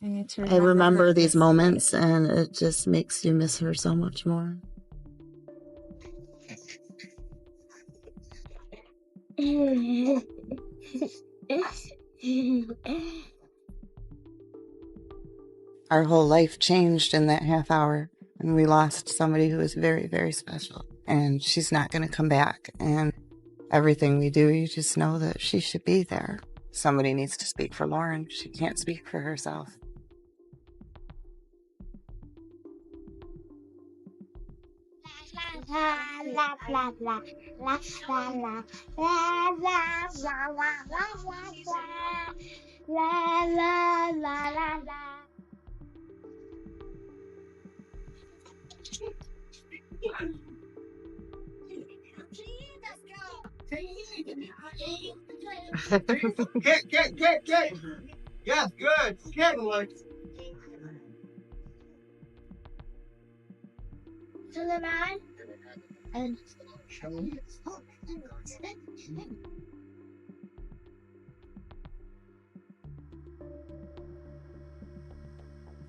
I remember these moments, and it just makes you miss her so much more. Our whole life changed in that half hour, and we lost somebody who was very, very special. And she's not going to come back. And everything we do, you just know that she should be there. Somebody needs to speak for Lauren. She can't speak for herself. Get. Yes, good. Get one. To the man. And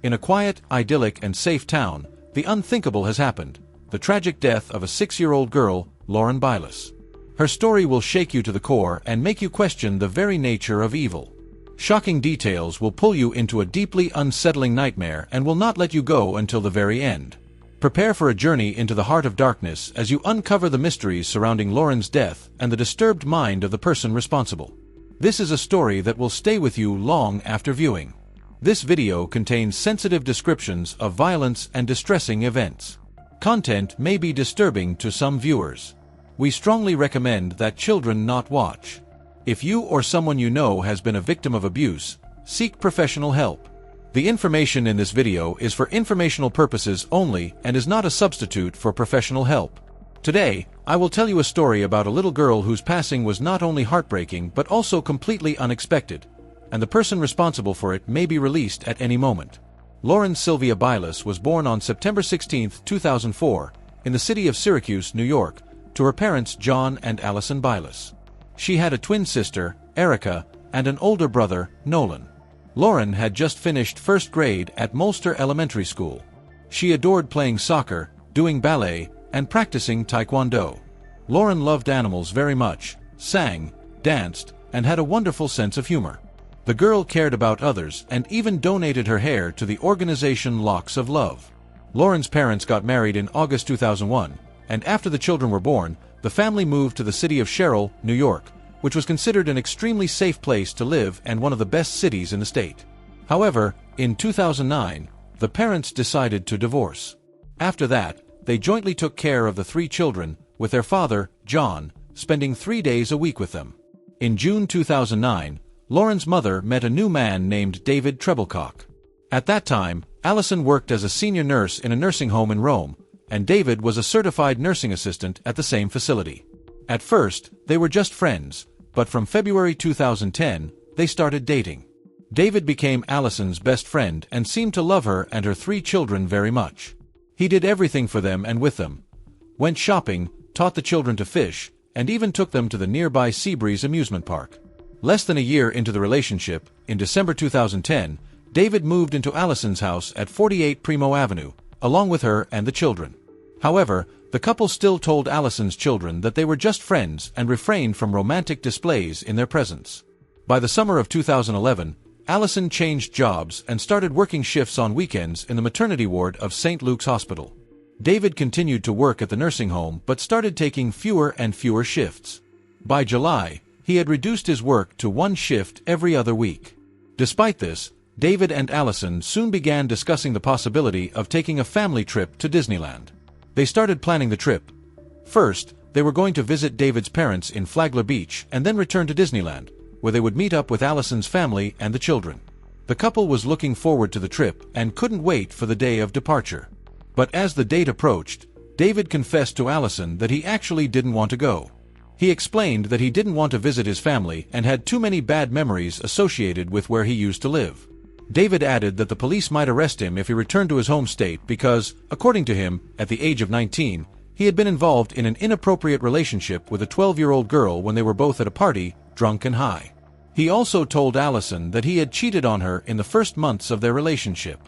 in a quiet, idyllic, and safe town, the unthinkable has happened: the tragic death of a 6-year-old girl, Lauren Belius. Her story will shake you to the core and make you question the very nature of evil. Shocking details will pull you into a deeply unsettling nightmare and will not let you go until the very end. Prepare for a journey into the heart of darkness as you uncover the mysteries surrounding Lauren's death and the disturbed mind of the person responsible. This is a story that will stay with you long after viewing. This video contains sensitive descriptions of violence and distressing events. Content may be disturbing to some viewers. We strongly recommend that children not watch. If you or someone you know has been a victim of abuse, seek professional help. The information in this video is for informational purposes only and is not a substitute for professional help. Today, I will tell you a story about a little girl whose passing was not only heartbreaking but also completely unexpected, and the person responsible for it may be released at any moment. Lauren Sylvia Belius was born on September 16, 2004, in the city of Syracuse, New York, to her parents John and Allison Belius. She had a twin sister, Erica, and an older brother, Nolan. Lauren had just finished first grade at Macalester Elementary School. She adored playing soccer, doing ballet, and practicing taekwondo. Lauren loved animals very much, sang, danced, and had a wonderful sense of humor. The girl cared about others and even donated her hair to the organization Locks of Love. Lauren's parents got married in August 2001, and after the children were born, the family moved to the city of Sherrill, New York, which was considered an extremely safe place to live and one of the best cities in the state. However, in 2009, the parents decided to divorce. After that, they jointly took care of the 3 children, with their father, John, spending 3 days a week with them. In June 2009, Lauren's mother met a new man named David Trebilcock. At that time, Allison worked as a senior nurse in a nursing home in Rome, and David was a certified nursing assistant at the same facility. At first, they were just friends, but from February 2010, they started dating. David became Allison's best friend and seemed to love her and her 3 children very much. He did everything for them and with them. Went shopping, taught the children to fish, and even took them to the nearby Seabreeze amusement park. Less than a year into the relationship, in December 2010, David moved into Allison's house at 48 Primo Avenue, along with her and the children. However, the couple still told Allison's children that they were just friends and refrained from romantic displays in their presence. By the summer of 2011, Allison changed jobs and started working shifts on weekends in the maternity ward of St. Luke's Hospital. David continued to work at the nursing home but started taking fewer and fewer shifts. By July, he had reduced his work to 1 shift every other week. Despite this, David and Allison soon began discussing the possibility of taking a family trip to Disneyland. They started planning the trip. First, they were going to visit David's parents in Flagler Beach and then return to Disneyland, where they would meet up with Allison's family and the children. The couple was looking forward to the trip and couldn't wait for the day of departure. But as the date approached, David confessed to Allison that he actually didn't want to go. He explained that he didn't want to visit his family and had too many bad memories associated with where he used to live. David added that the police might arrest him if he returned to his home state because, according to him, at the age of 19, he had been involved in an inappropriate relationship with a 12-year-old girl when they were both at a party, drunk and high. He also told Allison that he had cheated on her in the first months of their relationship.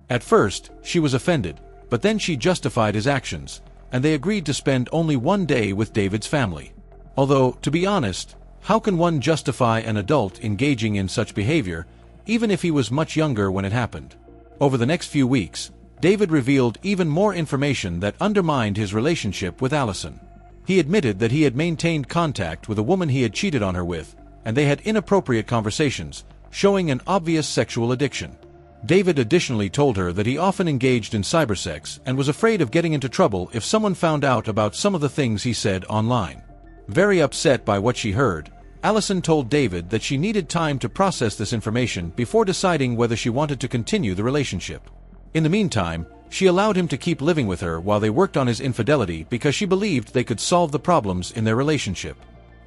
At first, she was offended, but then she justified his actions, and they agreed to spend only one day with David's family. Although, to be honest, how can one justify an adult engaging in such behavior, even if he was much younger when it happened? Over the next few weeks, David revealed even more information that undermined his relationship with Allison. He admitted that he had maintained contact with a woman he had cheated on her with, and they had inappropriate conversations, showing an obvious sexual addiction. David additionally told her that he often engaged in cybersex and was afraid of getting into trouble if someone found out about some of the things he said online. Very upset by what she heard, Allison told David that she needed time to process this information before deciding whether she wanted to continue the relationship. In the meantime, she allowed him to keep living with her while they worked on his infidelity because she believed they could solve the problems in their relationship.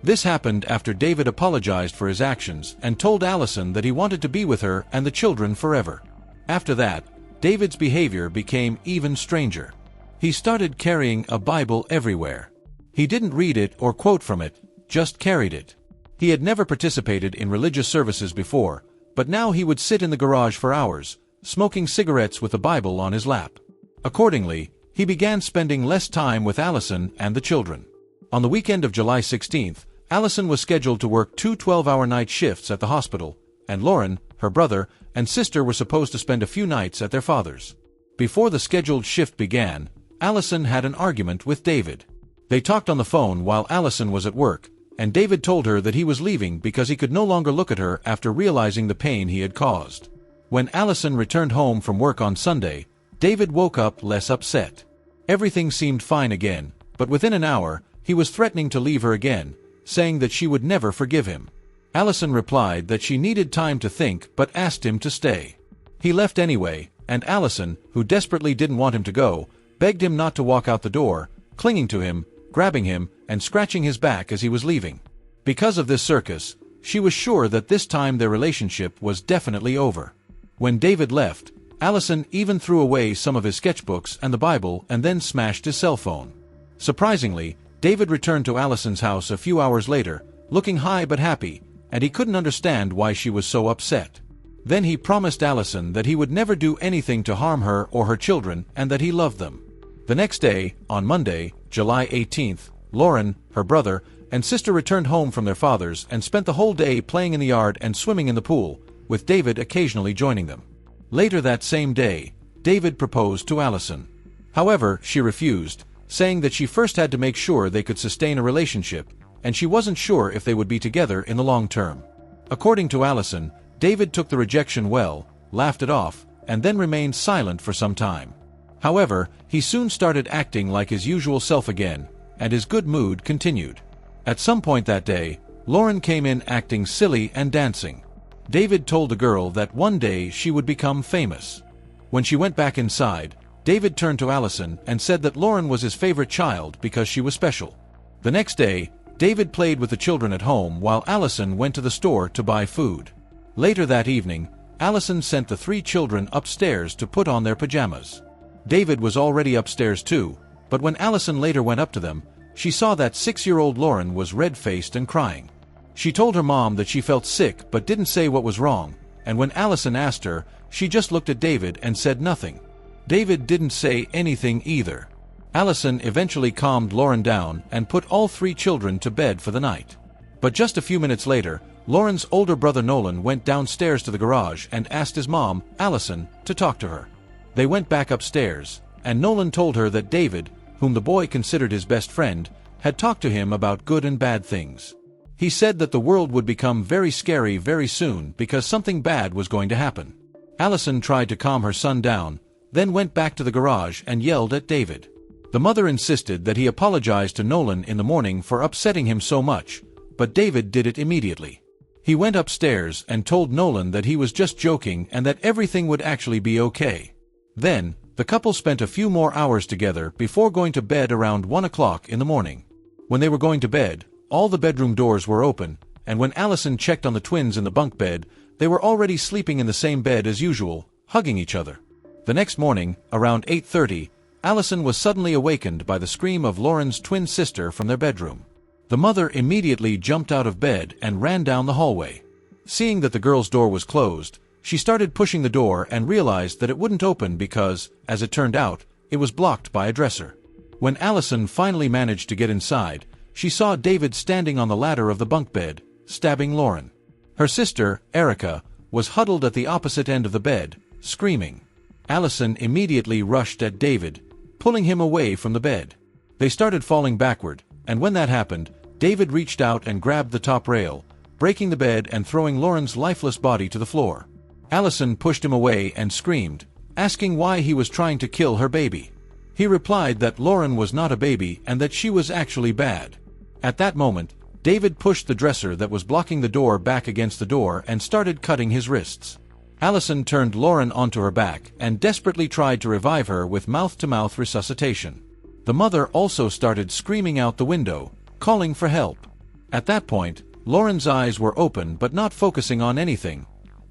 This happened after David apologized for his actions and told Allison that he wanted to be with her and the children forever. After that, David's behavior became even stranger. He started carrying a Bible everywhere. He didn't read it or quote from it, just carried it. He had never participated in religious services before, but now he would sit in the garage for hours, smoking cigarettes with the Bible on his lap. Accordingly, he began spending less time with Allison and the children. On the weekend of July 16th, Allison was scheduled to work 2 12-hour night shifts at the hospital, and Lauren, her brother, and sister were supposed to spend a few nights at their father's. Before the scheduled shift began, Allison had an argument with David. They talked on the phone while Allison was at work, and David told her that he was leaving because he could no longer look at her after realizing the pain he had caused. When Allison returned home from work on Sunday, David woke up less upset. Everything seemed fine again, but within an hour, he was threatening to leave her again, saying that she would never forgive him. Allison replied that she needed time to think but asked him to stay. He left anyway, and Allison, who desperately didn't want him to go, begged him not to walk out the door, clinging to him, grabbing him, and scratching his back as he was leaving. Because of this circus, she was sure that this time their relationship was definitely over. When David left, Allison even threw away some of his sketchbooks and the Bible and then smashed his cell phone. Surprisingly, David returned to Allison's house a few hours later, looking high but happy, and he couldn't understand why she was so upset. Then he promised Allison that he would never do anything to harm her or her children and that he loved them. The next day, on Monday, July 18th, Lauren, her brother, and sister returned home from their father's and spent the whole day playing in the yard and swimming in the pool, with David occasionally joining them. Later that same day, David proposed to Allison. However, she refused, saying that she first had to make sure they could sustain a relationship, and she wasn't sure if they would be together in the long term. According to Allison, David took the rejection well, laughed it off, and then remained silent for some time. However, he soon started acting like his usual self again, and his good mood continued. At some point that day, Lauren came in acting silly and dancing. David told the girl that one day she would become famous. When she went back inside, David turned to Allison and said that Lauren was his favorite child because she was special. The next day, David played with the children at home while Allison went to the store to buy food. Later that evening, Allison sent the 3 children upstairs to put on their pajamas. David was already upstairs too, but when Allison later went up to them, she saw that 6-year-old Lauren was red-faced and crying. She told her mom that she felt sick but didn't say what was wrong, and when Allison asked her, she just looked at David and said nothing. David didn't say anything either. Allison eventually calmed Lauren down and put all 3 children to bed for the night. But just a few minutes later, Lauren's older brother Nolan went downstairs to the garage and asked his mom, Allison, to talk to her. They went back upstairs, and Nolan told her that David, whom the boy considered his best friend, had talked to him about good and bad things. He said that the world would become very scary very soon because something bad was going to happen. Allison tried to calm her son down, then went back to the garage and yelled at David. The mother insisted that he apologize to Nolan in the morning for upsetting him so much, but David did it immediately. He went upstairs and told Nolan that he was just joking and that everything would actually be okay. Then, the couple spent a few more hours together before going to bed around 1 o'clock in the morning. When they were going to bed, all the bedroom doors were open, and when Allison checked on the twins in the bunk bed, they were already sleeping in the same bed as usual, hugging each other. The next morning, around 8:30, Allison was suddenly awakened by the scream of Lauren's twin sister from their bedroom. The mother immediately jumped out of bed and ran down the hallway. Seeing that the girl's door was closed, she started pushing the door and realized that it wouldn't open because, as it turned out, it was blocked by a dresser. When Allison finally managed to get inside, she saw David standing on the ladder of the bunk bed, stabbing Lauren. Her sister, Erica, was huddled at the opposite end of the bed, screaming. Allison immediately rushed at David, pulling him away from the bed. They started falling backward, and when that happened, David reached out and grabbed the top rail, breaking the bed and throwing Lauren's lifeless body to the floor. Allison pushed him away and screamed, asking why he was trying to kill her baby. He replied that Lauren was not a baby and that she was actually bad. At that moment, David pushed the dresser that was blocking the door back against the door and started cutting his wrists. Allison turned Lauren onto her back and desperately tried to revive her with mouth-to-mouth resuscitation. The mother also started screaming out the window, calling for help. At that point, Lauren's eyes were open but not focusing on anything.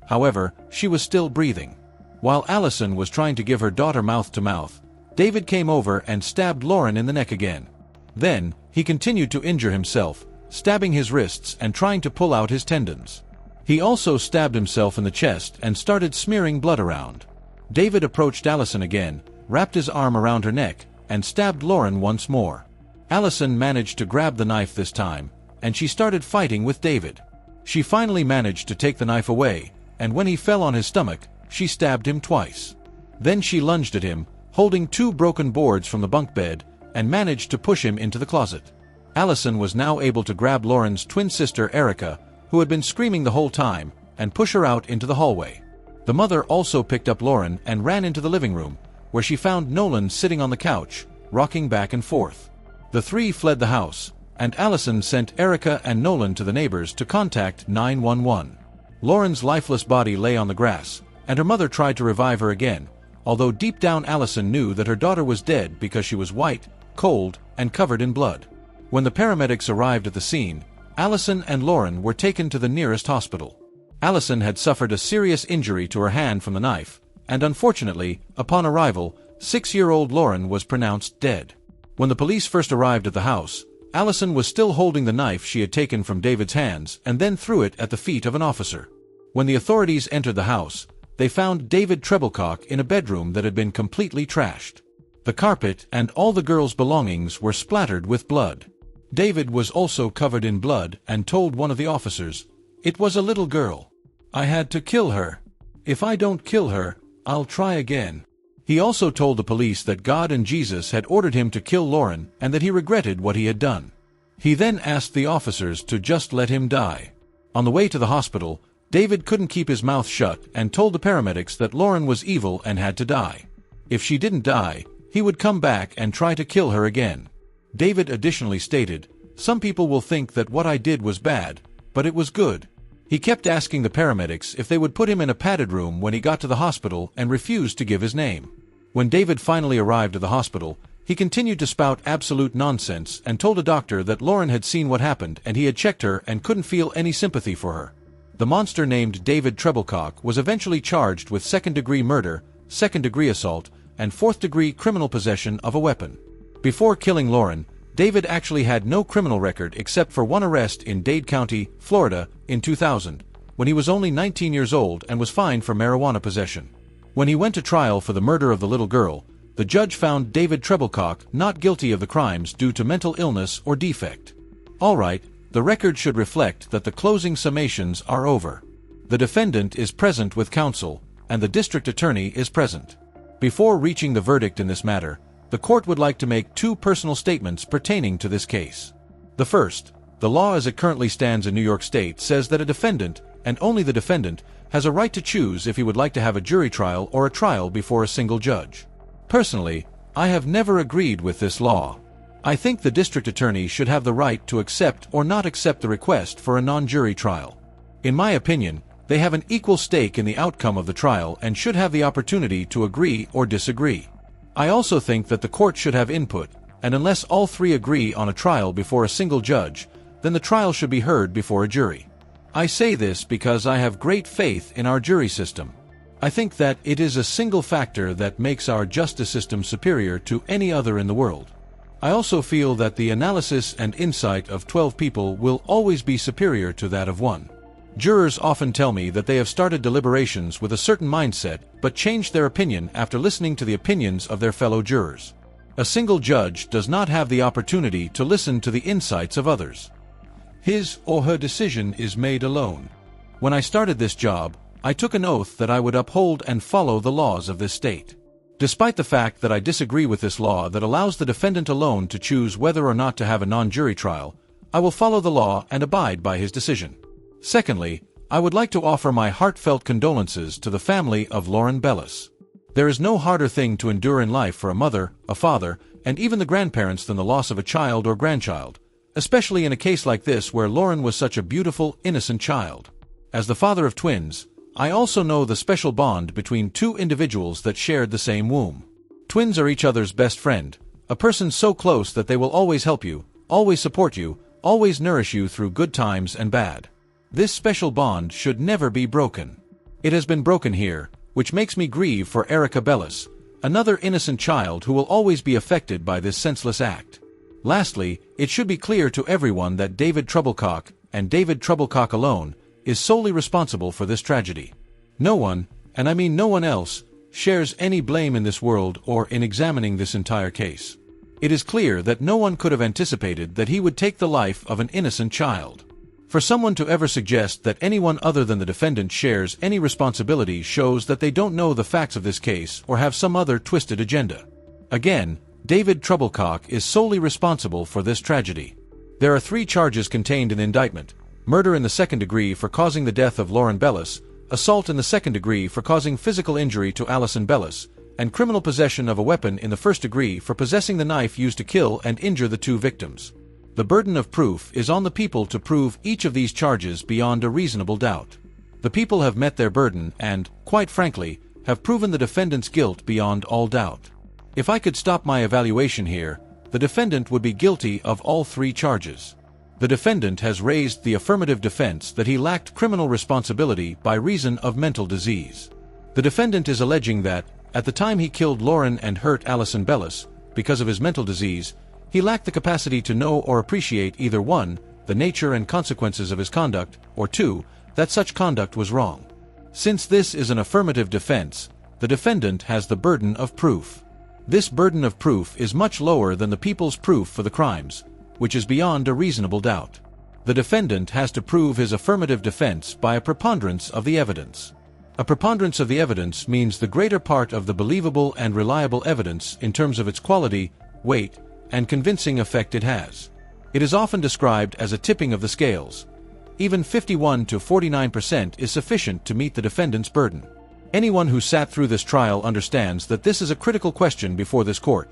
However, she was still breathing. While Allison was trying to give her daughter mouth-to-mouth, David came over and stabbed Lauren in the neck again. Then, he continued to injure himself, stabbing his wrists and trying to pull out his tendons. He also stabbed himself in the chest and started smearing blood around. David approached Allison again, wrapped his arm around her neck, and stabbed Lauren once more. Allison managed to grab the knife this time, and she started fighting with David. She finally managed to take the knife away, and when he fell on his stomach, she stabbed him twice. Then she lunged at him, holding 2 broken boards from the bunk bed, and managed to push him into the closet. Allison was now able to grab Lauren's twin sister Erica, who had been screaming the whole time, and push her out into the hallway. The mother also picked up Lauren and ran into the living room, where she found Nolan sitting on the couch, rocking back and forth. The 3 fled the house, and Allison sent Erica and Nolan to the neighbors to contact 911. Lauren's lifeless body lay on the grass, and her mother tried to revive her again, although deep down Allison knew that her daughter was dead because she was white, cold, and covered in blood. When the paramedics arrived at the scene, Allison and Lauren were taken to the nearest hospital. Allison had suffered a serious injury to her hand from the knife, and unfortunately, upon arrival, 6-year-old Lauren was pronounced dead. When the police first arrived at the house, Allison was still holding the knife she had taken from David's hands and then threw it at the feet of an officer. When the authorities entered the house, they found David Trebilcock in a bedroom that had been completely trashed. The carpet and all the girls' belongings were splattered with blood. David was also covered in blood and told one of the officers, "It was a little girl. I had to kill her. If I don't kill her, I'll try again." He also told the police that God and Jesus had ordered him to kill Lauren and that he regretted what he had done. He then asked the officers to just let him die. On the way to the hospital, David couldn't keep his mouth shut and told the paramedics that Lauren was evil and had to die. If she didn't die, he would come back and try to kill her again. David additionally stated, "Some people will think that what I did was bad, but it was good." He kept asking the paramedics if they would put him in a padded room when he got to the hospital and refused to give his name. When David finally arrived at the hospital, he continued to spout absolute nonsense and told a doctor that Lauren had seen what happened and he had checked her and couldn't feel any sympathy for her. The monster named David Trebilcock was eventually charged with second-degree murder, second-degree assault, and fourth-degree criminal possession of a weapon. Before killing Lauren, David actually had no criminal record except for one arrest in Dade County, Florida, in 2000, when he was only 19 years old and was fined for marijuana possession. When he went to trial for the murder of the little girl, the judge found David Trebilcock not guilty of the crimes due to mental illness or defect. All right, the record should reflect that the closing summations are over. The defendant is present with counsel, and the district attorney is present. Before reaching the verdict in this matter, the court would like to make 2 personal statements pertaining to this case. The first, the law as it currently stands in New York State says that a defendant, and only the defendant, has a right to choose if he would like to have a jury trial or a trial before a single judge. Personally, I have never agreed with this law. I think the district attorney should have the right to accept or not accept the request for a non-jury trial. In my opinion, they have an equal stake in the outcome of the trial and should have the opportunity to agree or disagree. I also think that the court should have input, and unless all 3 agree on a trial before a single judge, then the trial should be heard before a jury. I say this because I have great faith in our jury system. I think that it is a single factor that makes our justice system superior to any other in the world. I also feel that the analysis and insight of 12 people will always be superior to that of 1. Jurors often tell me that they have started deliberations with a certain mindset but changed their opinion after listening to the opinions of their fellow jurors. A single judge does not have the opportunity to listen to the insights of others. His or her decision is made alone. When I started this job, I took an oath that I would uphold and follow the laws of this state. Despite the fact that I disagree with this law that allows the defendant alone to choose whether or not to have a non-jury trial, I will follow the law and abide by his decision. Secondly, I would like to offer my heartfelt condolences to the family of Lauren Belius. There is no harder thing to endure in life for a mother, a father, and even the grandparents than the loss of a child or grandchild, especially in a case like this where Lauren was such a beautiful, innocent child. As the father of twins, I also know the special bond between two individuals that shared the same womb. Twins are each other's best friend, a person so close that they will always help you, always support you, always nourish you through good times and bad. This special bond should never be broken. It has been broken here, which makes me grieve for Erica Belius, another innocent child who will always be affected by this senseless act. Lastly, it should be clear to everyone that David Trebilcock, and David Trebilcock alone, is solely responsible for this tragedy. No one, and I mean no one else, shares any blame in this world or in examining this entire case. It is clear that no one could have anticipated that he would take the life of an innocent child. For someone to ever suggest that anyone other than the defendant shares any responsibility shows that they don't know the facts of this case or have some other twisted agenda. Again, David Trebilcock is solely responsible for this tragedy. There are 3 charges contained in the indictment: murder in the second degree for causing the death of Lauren Belius, assault in the second degree for causing physical injury to Allison Belius, and criminal possession of a weapon in the first degree for possessing the knife used to kill and injure the 2 victims. The burden of proof is on the people to prove each of these charges beyond a reasonable doubt. The people have met their burden and, quite frankly, have proven the defendant's guilt beyond all doubt. If I could stop my evaluation here, the defendant would be guilty of all 3 charges. The defendant has raised the affirmative defense that he lacked criminal responsibility by reason of mental disease. The defendant is alleging that, at the time he killed Lauren and hurt Allison Belius, because of his mental disease, he lacked the capacity to know or appreciate either 1, the nature and consequences of his conduct, or 2, that such conduct was wrong. Since this is an affirmative defense, the defendant has the burden of proof. This burden of proof is much lower than the people's proof for the crimes, which is beyond a reasonable doubt. The defendant has to prove his affirmative defense by a preponderance of the evidence. A preponderance of the evidence means the greater part of the believable and reliable evidence in terms of its quality, weight, and convincing effect it has. It is often described as a tipping of the scales. Even 51 to 49% is sufficient to meet the defendant's burden. Anyone who sat through this trial understands that this is a critical question before this court.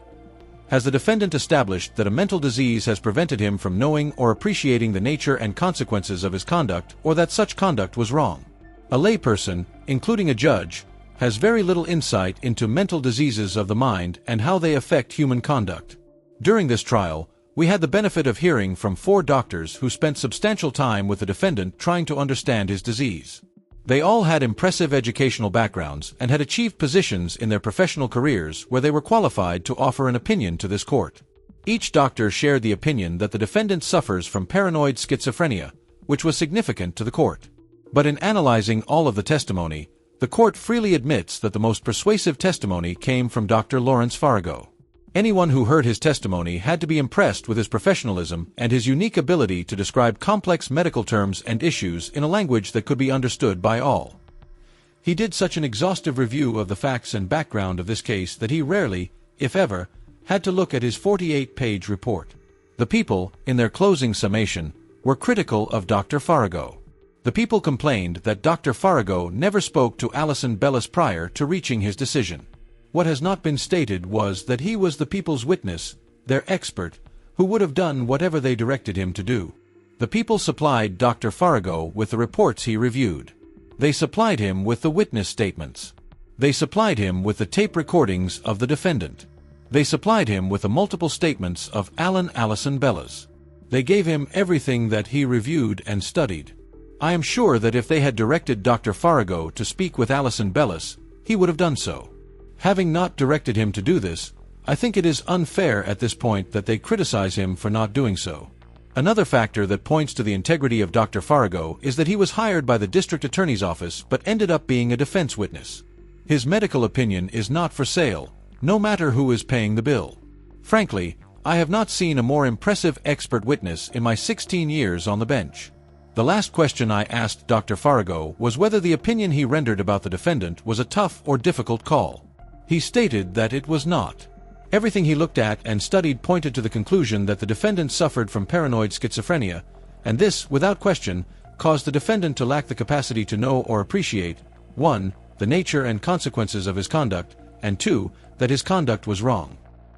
Has the defendant established that a mental disease has prevented him from knowing or appreciating the nature and consequences of his conduct, or that such conduct was wrong? A layperson, including a judge, has very little insight into mental diseases of the mind and how they affect human conduct. During this trial, we had the benefit of hearing from 4 doctors who spent substantial time with the defendant trying to understand his disease. They all had impressive educational backgrounds and had achieved positions in their professional careers where they were qualified to offer an opinion to this court. Each doctor shared the opinion that the defendant suffers from paranoid schizophrenia, which was significant to the court. But in analyzing all of the testimony, the court freely admits that the most persuasive testimony came from Dr. Lawrence Farago. Anyone who heard his testimony had to be impressed with his professionalism and his unique ability to describe complex medical terms and issues in a language that could be understood by all. He did such an exhaustive review of the facts and background of this case that he rarely, if ever, had to look at his 48-page report. The people, in their closing summation, were critical of Dr. Farago. The people complained that Dr. Farago never spoke to Allison Belius prior to reaching his decision. What has not been stated was that he was the people's witness, their expert, who would have done whatever they directed him to do. The people supplied Dr. Farago with the reports he reviewed. They supplied him with the witness statements. They supplied him with the tape recordings of the defendant. They supplied him with the multiple statements of Allison Belius. They gave him everything that he reviewed and studied. I am sure that if they had directed Dr. Farago to speak with Allison Belius, he would have done so. Having not directed him to do this, I think it is unfair at this point that they criticize him for not doing so. Another factor that points to the integrity of Dr. Farago is that he was hired by the district attorney's office but ended up being a defense witness. His medical opinion is not for sale, no matter who is paying the bill. Frankly, I have not seen a more impressive expert witness in my 16 years on the bench. The last question I asked Dr. Farago was whether the opinion he rendered about the defendant was a tough or difficult call. He stated that it was not. Everything he looked at and studied pointed to the conclusion that the defendant suffered from paranoid schizophrenia, and this, without question, caused the defendant to lack the capacity to know or appreciate 1. The nature and consequences of his conduct, and 2. That his conduct was wrong.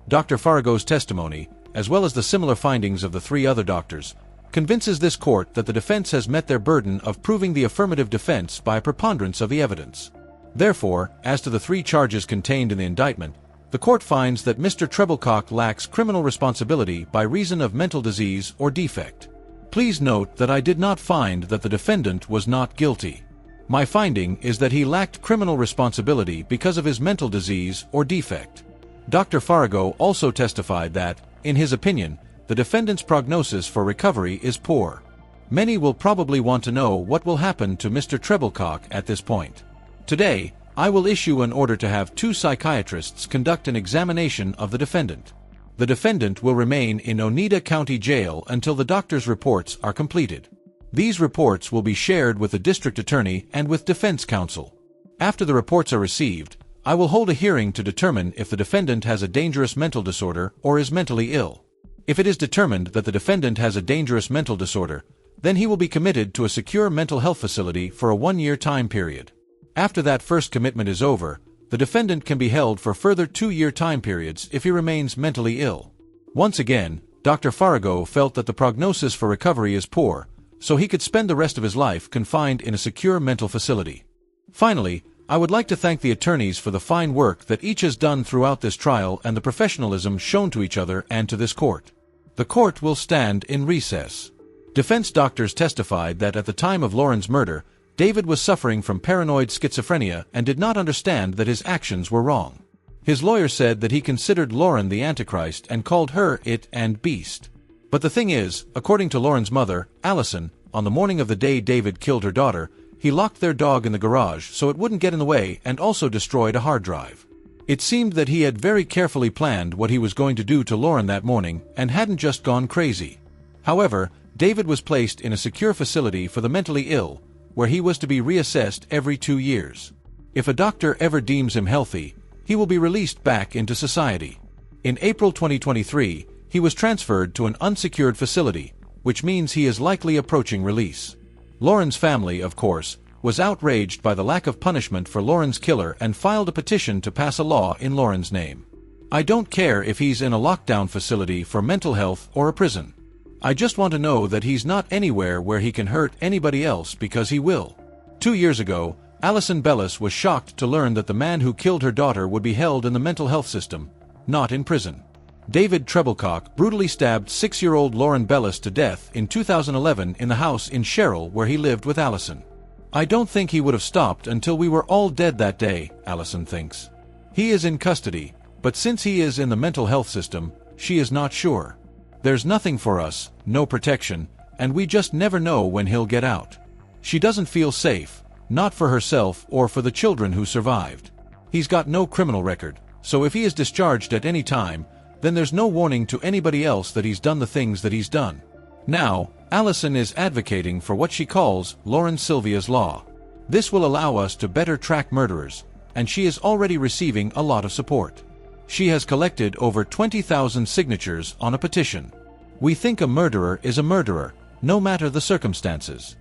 Dr. Farago's testimony, as well as the similar findings of the 3 other doctors, convinces this court that the defense has met their burden of proving the affirmative defense by a preponderance of the evidence. Therefore, as to the 3 charges contained in the indictment, the court finds that Mr. Trebilcock lacks criminal responsibility by reason of mental disease or defect. Please note that I did not find that the defendant was not guilty. My finding is that he lacked criminal responsibility because of his mental disease or defect. Dr. Farago also testified that, in his opinion, the defendant's prognosis for recovery is poor. Many will probably want to know what will happen to Mr. Trebilcock at this point. Today, I will issue an order to have 2 psychiatrists conduct an examination of the defendant. The defendant will remain in Oneida County Jail until the doctor's reports are completed. These reports will be shared with the district attorney and with defense counsel. After the reports are received, I will hold a hearing to determine if the defendant has a dangerous mental disorder or is mentally ill. If it is determined that the defendant has a dangerous mental disorder, then he will be committed to a secure mental health facility for a 1-year time period. After that first commitment is over, the defendant can be held for further 2-year time periods if he remains mentally ill. Once again, Dr. Farago felt that the prognosis for recovery is poor, so he could spend the rest of his life confined in a secure mental facility. Finally, I would like to thank the attorneys for the fine work that each has done throughout this trial and the professionalism shown to each other and to this court. The court will stand in recess. Defense doctors testified that at the time of Lauren's murder, David was suffering from paranoid schizophrenia and did not understand that his actions were wrong. His lawyer said that he considered Lauren the Antichrist and called her it and beast. But the thing is, according to Lauren's mother, Allison, on the morning of the day David killed her daughter, he locked their dog in the garage so it wouldn't get in the way and also destroyed a hard drive. It seemed that he had very carefully planned what he was going to do to Lauren that morning and hadn't just gone crazy. However, David was placed in a secure facility for the mentally ill, where he was to be reassessed every 2 years. If a doctor ever deems him healthy, he will be released back into society. In April 2023, he was transferred to an unsecured facility, which means he is likely approaching release. Lauren's family, of course, was outraged by the lack of punishment for Lauren's killer and filed a petition to pass a law in Lauren's name. I don't care if he's in a lockdown facility for mental health or a prison. I just want to know that he's not anywhere where he can hurt anybody else because he will. 2 years ago, Allison Belius was shocked to learn that the man who killed her daughter would be held in the mental health system, not in prison. David Trebilcock brutally stabbed 6-year-old Lauren Belius to death in 2011 in the house in Sherrill where he lived with Allison. I don't think he would have stopped until we were all dead that day, Allison thinks. He is in custody, but since he is in the mental health system, she is not sure. There's nothing for us, no protection, and we just never know when he'll get out. She doesn't feel safe, not for herself or for the children who survived. He's got no criminal record, so if he is discharged at any time, then there's no warning to anybody else that he's done the things that he's done. Now, Allison is advocating for what she calls Lauren Sylvia's Law. This will allow us to better track murderers, and she is already receiving a lot of support. She has collected over 20,000 signatures on a petition. We think a murderer is a murderer, no matter the circumstances.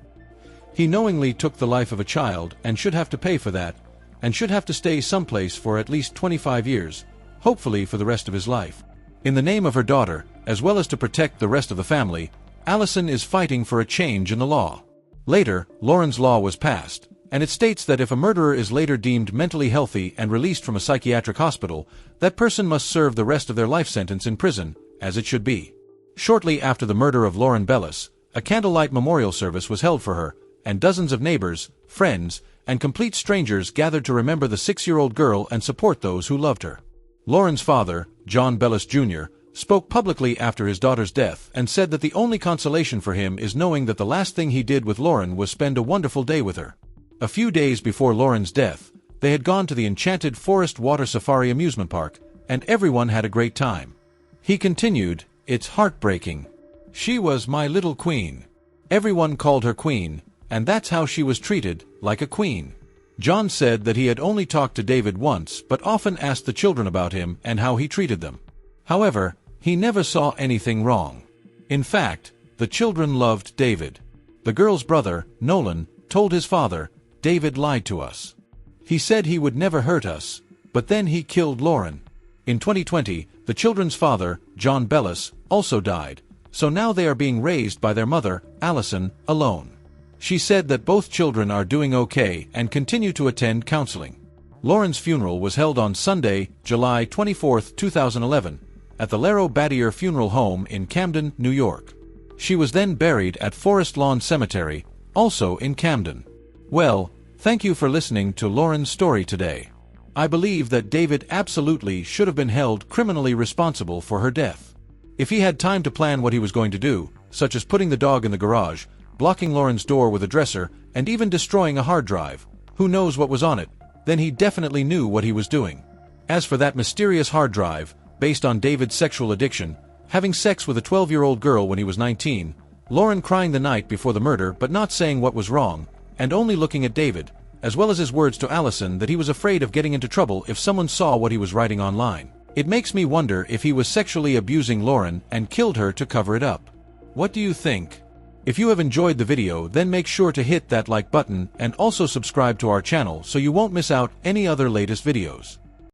He knowingly took the life of a child and should have to pay for that, and should have to stay someplace for at least 25 years, hopefully for the rest of his life. In the name of her daughter, as well as to protect the rest of the family, Allison is fighting for a change in the law. Later, Lauren's Law was passed, and it states that if a murderer is later deemed mentally healthy and released from a psychiatric hospital, that person must serve the rest of their life sentence in prison, as it should be. Shortly after the murder of Lauren Belius, a candlelight memorial service was held for her, and dozens of neighbors, friends, and complete strangers gathered to remember the 6-year-old girl and support those who loved her. Lauren's father, John Belius Jr., spoke publicly after his daughter's death and said that the only consolation for him is knowing that the last thing he did with Lauren was spend a wonderful day with her. A few days before Lauren's death, they had gone to the Enchanted Forest Water Safari amusement park, and everyone had a great time. He continued, "It's heartbreaking. She was my little queen. Everyone called her queen, and that's how she was treated, like a queen." John said that he had only talked to David once but often asked the children about him and how he treated them. However, he never saw anything wrong. In fact, the children loved David. The girl's brother, Nolan, told his father, "David lied to us. He said he would never hurt us, but then he killed Lauren." In 2020, the children's father, John Belius, also died, so now they are being raised by their mother, Allison, alone. She said that both children are doing okay and continue to attend counseling. Lauren's funeral was held on Sunday, July 24, 2011, at the Laro Battier Funeral Home in Camden, New York. She was then buried at Forest Lawn Cemetery, also in Camden. Well, thank you for listening to Lauren's story today. I believe that David absolutely should have been held criminally responsible for her death. If he had time to plan what he was going to do, such as putting the dog in the garage, blocking Lauren's door with a dresser, and even destroying a hard drive, who knows what was on it, then he definitely knew what he was doing. As for that mysterious hard drive, based on David's sexual addiction, having sex with a 12-year-old girl when he was 19, Lauren crying the night before the murder but not saying what was wrong, and only looking at David, as well as his words to Allison that he was afraid of getting into trouble if someone saw what he was writing online. It makes me wonder if he was sexually abusing Lauren and killed her to cover it up. What do you think? If you have enjoyed the video, then make sure to hit that like button and also subscribe to our channel so you won't miss out any other latest videos.